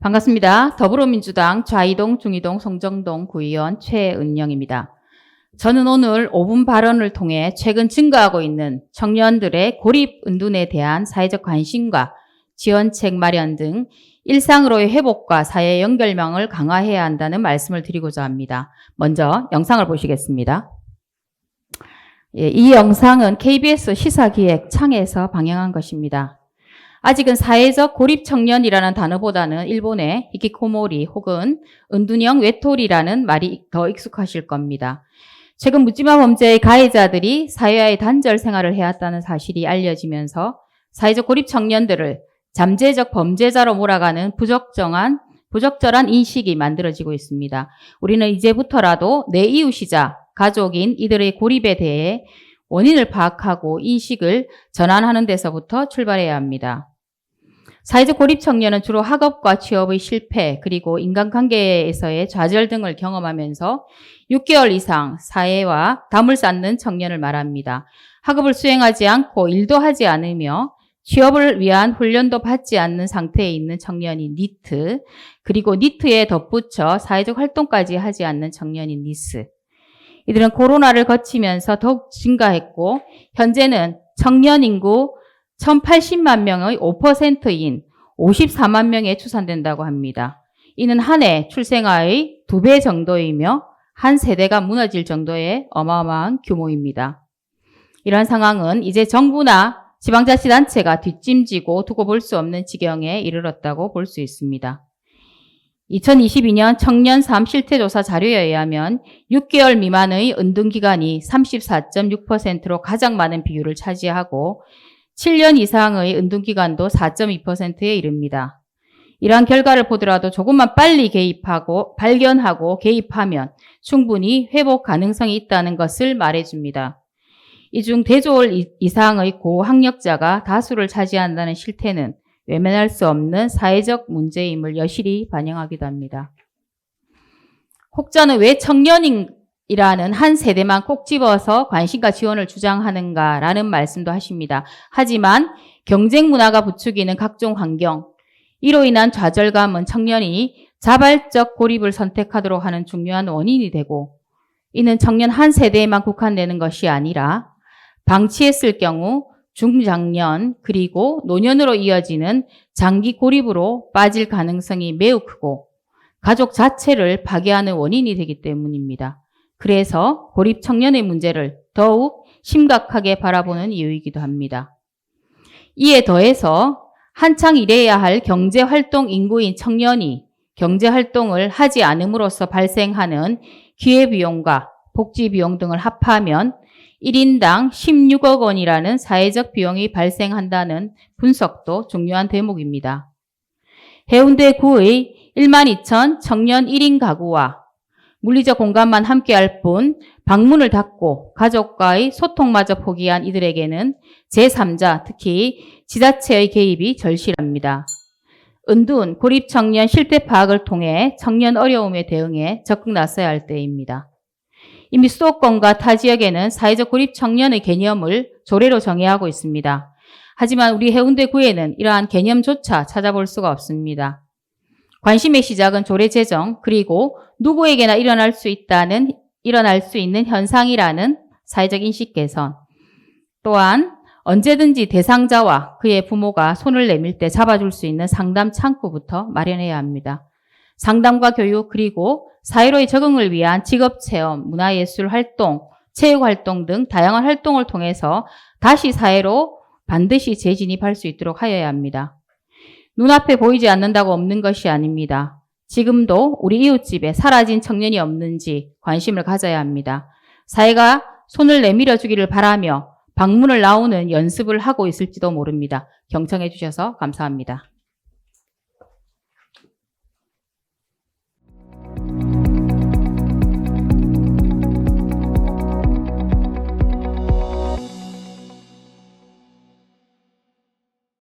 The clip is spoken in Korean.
반갑습니다. 더불어민주당 좌이동, 중이동, 송정동 구의원 최은영입니다. 저는 오늘 5분 발언을 통해 최근 증가하고 있는 청년들의 고립은둔에 대한 사회적 관심과 지원책 마련 등 일상으로의 회복과 사회 연결망을 강화해야 한다는 말씀을 드리고자 합니다. 먼저 영상을 보시겠습니다. 이 영상은 KBS 시사기획 창에서 방영한 것입니다. 아직은 사회적 고립 청년이라는 단어보다는 일본의 히키코모리 혹은 은둔형 외톨이라는 말이 더 익숙하실 겁니다. 최근 묻지마 범죄의 가해자들이 사회와의 단절 생활을 해왔다는 사실이 알려지면서 사회적 고립 청년들을 잠재적 범죄자로 몰아가는 부적절한 인식이 만들어지고 있습니다. 우리는 이제부터라도 내 이웃이자 가족인 이들의 고립에 대해 원인을 파악하고 인식을 전환하는 데서부터 출발해야 합니다. 사회적 고립 청년은 주로 학업과 취업의 실패 그리고 인간관계에서의 좌절 등을 경험하면서 6개월 이상 사회와 담을 쌓는 청년을 말합니다. 학업을 수행하지 않고 일도 하지 않으며 취업을 위한 훈련도 받지 않는 상태에 있는 청년이 니트, 그리고 니트에 덧붙여 사회적 활동까지 하지 않는 청년이 니스. 이들은 코로나를 거치면서 더욱 증가했고 현재는 청년 인구 1080만 명의 5%인 54만 명에 추산된다고 합니다. 이는 한 해 출생아의 2배 정도이며 한 세대가 무너질 정도의 어마어마한 규모입니다. 이러한 상황은 이제 정부나 지방자치단체가 뒷짐지고 두고 볼 수 없는 지경에 이르렀다고 볼 수 있습니다. 2022년 청년 삶 실태조사 자료에 의하면 6개월 미만의 은둔기간이 34.6%로 가장 많은 비율을 차지하고 7년 이상의 은둔기간도 4.2%에 이릅니다. 이러한 결과를 보더라도 조금만 빨리 발견하고 개입하면 충분히 회복 가능성이 있다는 것을 말해줍니다. 이 중 대졸 이상의 고학력자가 다수를 차지한다는 실태는 외면할 수 없는 사회적 문제임을 여실히 반영하기도 합니다. 혹자는 왜 청년이라는 한 세대만 꼭 집어서 관심과 지원을 주장하는가라는 말씀도 하십니다. 하지만 경쟁 문화가 부추기는 각종 환경, 이로 인한 좌절감은 청년이 자발적 고립을 선택하도록 하는 중요한 원인이 되고, 이는 청년 한 세대에만 국한되는 것이 아니라 방치했을 경우 중장년 그리고 노년으로 이어지는 장기 고립으로 빠질 가능성이 매우 크고 가족 자체를 파괴하는 원인이 되기 때문입니다. 그래서 고립 청년의 문제를 더욱 심각하게 바라보는 이유이기도 합니다. 이에 더해서 한창 일해야 할 경제활동 인구인 청년이 경제활동을 하지 않음으로써 발생하는 기회비용과 복지비용 등을 합하면 1인당 16억 원이라는 사회적 비용이 발생한다는 분석도 중요한 대목입니다. 해운대구의 12,000 청년 1인 가구와 물리적 공간만 함께할 뿐 방문을 닫고 가족과의 소통마저 포기한 이들에게는 제3자, 특히 지자체의 개입이 절실합니다. 은둔, 고립 청년 실태 파악을 통해 청년 어려움에 대응해 적극 나서야 할 때입니다. 이미 수도권과 타 지역에는 사회적 고립 청년의 개념을 조례로 정의하고 있습니다. 하지만 우리 해운대구에는 이러한 개념조차 찾아볼 수가 없습니다. 관심의 시작은 조례 제정, 그리고 누구에게나 일어날 수 있는 현상이라는 사회적 인식 개선, 또한 언제든지 대상자와 그의 부모가 손을 내밀 때 잡아줄 수 있는 상담 창구부터 마련해야 합니다. 상담과 교육 그리고 사회로의 적응을 위한 직업체험, 문화예술 활동, 체육활동 등 다양한 활동을 통해서 다시 사회로 반드시 재진입할 수 있도록 하여야 합니다. 눈앞에 보이지 않는다고 없는 것이 아닙니다. 지금도 우리 이웃집에 사라진 청년이 없는지 관심을 가져야 합니다. 사회가 손을 내밀어 주기를 바라며 방문을 나오는 연습을 하고 있을지도 모릅니다. 경청해 주셔서 감사합니다.